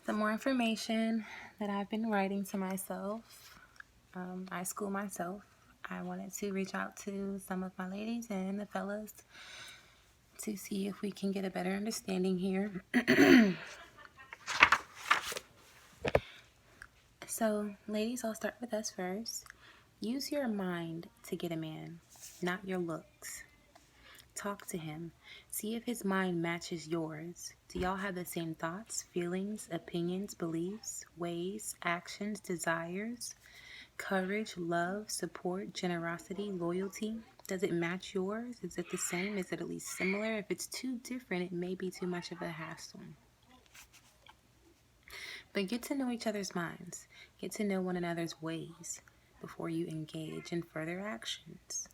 some more information that I've been writing to myself. I school myself. I wanted to reach out to some of my ladies and the fellas to see if we can get a better understanding here. So, ladies, I'll start with us first. Use your mind to get a man, not your looks. Talk to him. See if his mind matches yours. Do y'all have the same thoughts, feelings, opinions, beliefs, ways, actions, desires, courage, love, support, generosity, loyalty? Does it match yours? Is it the same? Is it at least similar? If it's too different, it may be too much of a hassle. But get to know each other's minds. Get to know one another's ways before you engage in further actions,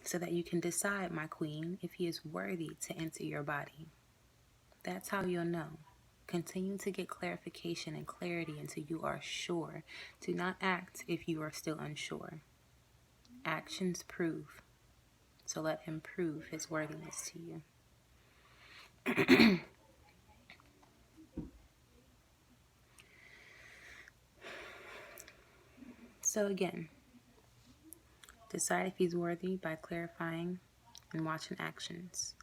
so that you can decide, my queen, if he is worthy to enter your body. That's how you'll know. Continue to get clarification and clarity until you are sure. Do not act if you are still unsure. Actions prove. So let him prove his worthiness to you. So again, decide if he's worthy by clarifying and watching actions.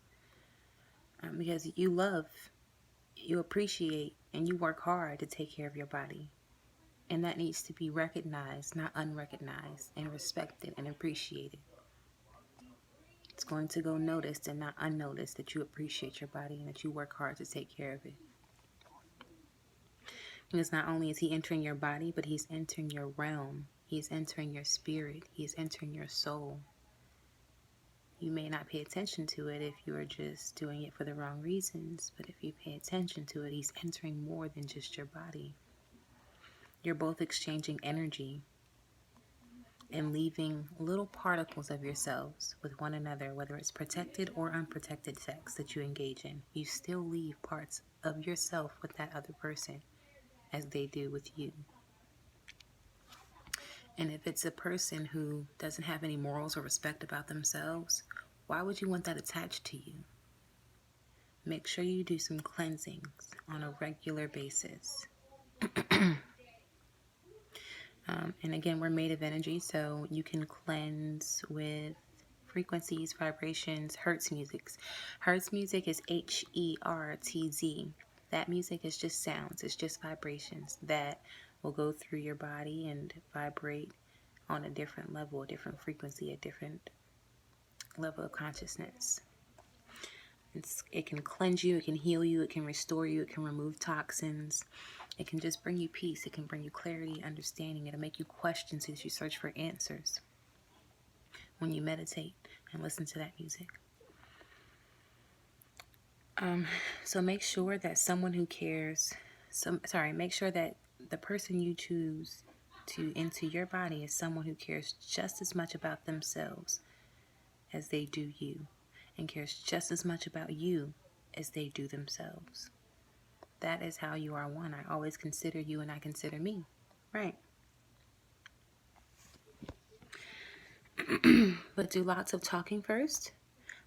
Because you love, you appreciate, and you work hard to take care of your body. And that needs to be recognized, not unrecognized, and respected and appreciated. It's going to go noticed and not unnoticed that you appreciate your body and that you work hard to take care of it. Because not only is he entering your body, but he's entering your realm. He's entering your spirit. He's entering your soul. You may not pay attention to it if you are just doing it for the wrong reasons, but if you pay attention to it, he's entering more than just your body. You're both exchanging energy and leaving little particles of yourselves with one another, whether it's protected or unprotected sex that you engage in. You still leave parts of yourself with that other person as they do with you. And if it's a person who doesn't have any morals or respect about themselves, why would you want that attached to you? Make sure you do some cleansings on a regular basis. And again, we're made of energy, so you can cleanse with frequencies, vibrations, Hertz music. Hertz music is Hertz. That music is just sounds. It's just vibrations that will go through your body and vibrate on a different level, a different frequency, a different level of consciousness. It can cleanse you, it can heal you, it can restore you, it can remove toxins. It can just bring you peace. It can bring you clarity, understanding. It'll make you question as you search for answers when you meditate and listen to that music. So make sure that someone who cares, make sure that the person you choose to enter your body is someone who cares just as much about themselves as they do you, and cares just as much about you as they do themselves. That is how you are one. I always consider you and I consider me. Right. But do lots of talking first.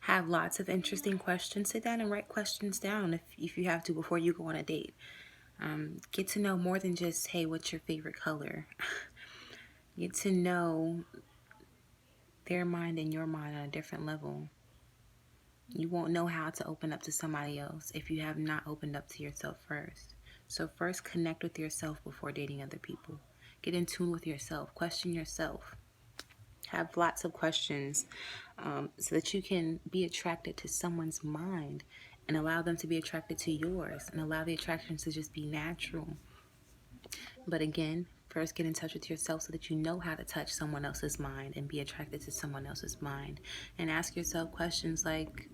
Have lots of interesting questions. Sit down and write questions down if you have to before you go on a date. Get to know more than just, hey, what's your favorite color? Get to know their mind and your mind on a different level. You won't know how to open up to somebody else if you have not opened up to yourself first. So first, connect with yourself before dating other people. Get in tune with yourself. Question yourself. Have lots of questions so that you can be attracted to someone's mind and allow them to be attracted to yours and allow the attraction to just be natural. But again, first get in touch with yourself so that you know how to touch someone else's mind and be attracted to someone else's mind. And ask yourself questions like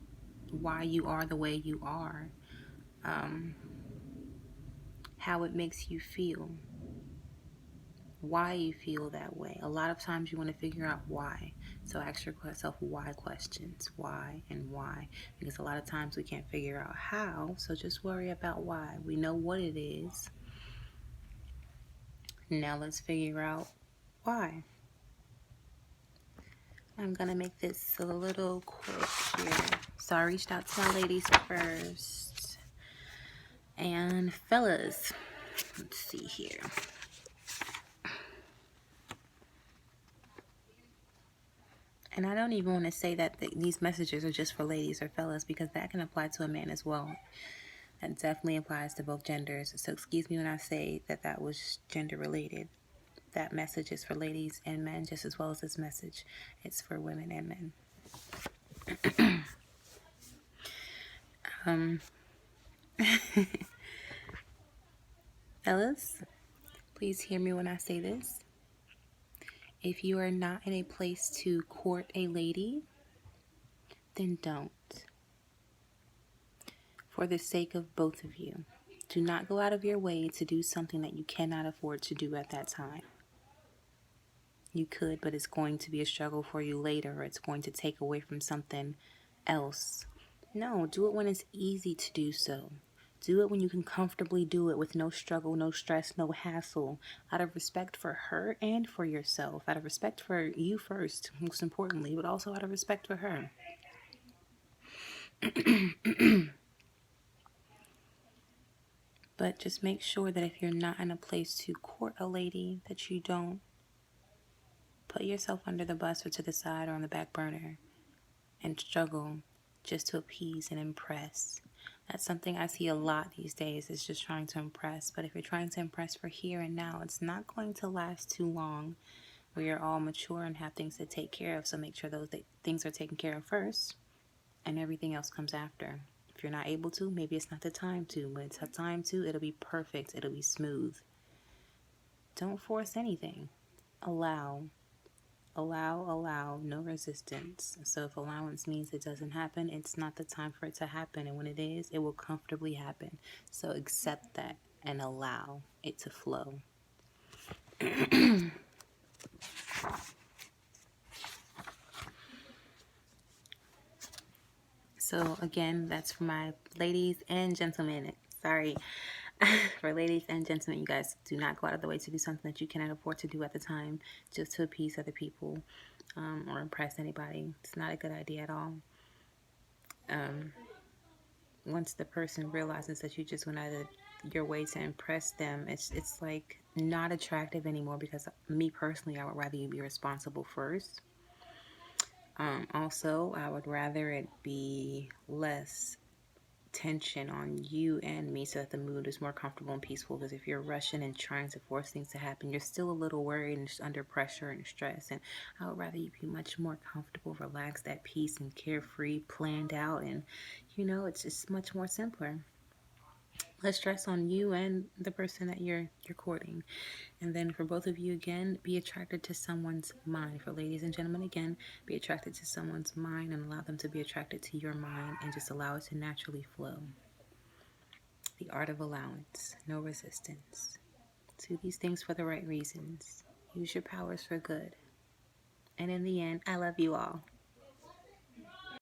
why you are the way you are, how it makes you feel, why you feel that way. A lot of times you want to figure out why. So ask yourself why questions, why and why. Because a lot of times we can't figure out how, so just worry about why. We know what it is. Now let's figure out why. I'm going to make this a little quick here. So I reached out to my ladies first. And fellas, let's see here. And I don't even want to say that these messages are just for ladies or fellas, because that can apply to a man as well. That definitely applies to both genders. So excuse me when I say that was gender related. That message is for ladies and men just as well as this message. It's for women and men. Fellas, please hear me when I say this. If you are not in a place to court a lady, then don't. For the sake of both of you, do not go out of your way to do something that you cannot afford to do at that time. You could, but it's going to be a struggle for you later, or it's going to take away from something else. No, do it when it's easy to do so. Do it when you can comfortably do it with no struggle, no stress, no hassle, out of respect for her and for yourself, out of respect for you first, most importantly, but also out of respect for her. But just make sure that if you're not in a place to court a lady, that you don't put yourself under the bus or to the side or on the back burner and struggle just to appease and impress. That's something I see a lot these days, is just trying to impress. But if you're trying to impress for here and now, it's not going to last too long, where you're all mature and have things to take care of. So make sure those things are taken care of first and everything else comes after. If you're not able to, maybe it's not the time to. When it's a time to, it'll be perfect. It'll be smooth. Don't force anything. Allow, no resistance. So if allowance means it doesn't happen, it's not the time for it to happen. And when it is, it will comfortably happen. So accept that and allow it to flow. So again, that's for my ladies and gentlemen. Sorry. For ladies and gentlemen, you guys do not go out of the way to do something that you cannot afford to do at the time just to appease other people or impress anybody. It's not a good idea at all. Once the person realizes that you just went out of your way to impress them, it's like not attractive anymore, because me personally, I would rather you be responsible first. Also, I would rather it be less tension on you and me, so that the mood is more comfortable and peaceful. Because if you're rushing and trying to force things to happen, you're still a little worried and just under pressure and stress. And I would rather you be much more comfortable, relaxed, at peace, and carefree, planned out. And it's just much more simpler. Less stress on you and the person that you're courting. And then for both of you, again, be attracted to someone's mind. For ladies and gentlemen, again, be attracted to someone's mind and allow them to be attracted to your mind, and just allow it to naturally flow. The art of allowance, no resistance. Do these things for the right reasons. Use your powers for good. And in the end, I love you all.